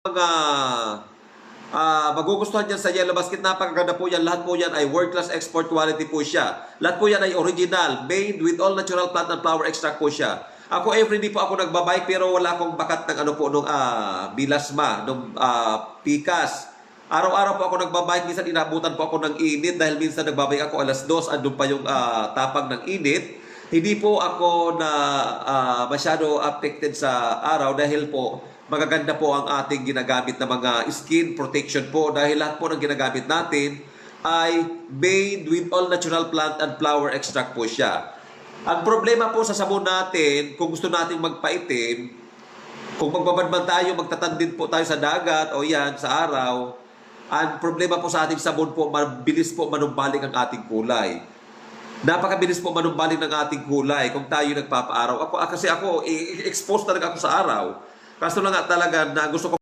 mga magugustuhan yan sa Yellow Basket. Napakaganda po yan. Lahat po yan ay world-class export quality po siya. Lahat po yan ay original, made with all natural plant and flower extract po siya. Ako everyday po ako nagbabike pero wala akong bakat ng ano po nung bilasma, nung pikas. Araw-araw po ako nagbabike, minsan inabutan po ako ng init dahil minsan nagbabike ako alas 2, andun pa yung tapang ng init. Hindi po ako na masyado affected sa araw dahil po magaganda po ang ating ginagamit na mga skin protection po dahil lahat po ng ginagamit natin ay made with all natural plant and flower extract po siya. Ang problema po sa sabon natin, kung gusto natin magpaitim, kung magbabadman tayo, magtatandin po tayo sa dagat o yan, sa araw, ang problema po sa ating sabon po, mabilis po manumbalik ang ating kulay. Napakabilis po manumbalik ng ating kulay kung tayo nagpapaaraw. Kasi ako, exposed talaga ako sa araw. Kaso lang nga talaga na gusto ko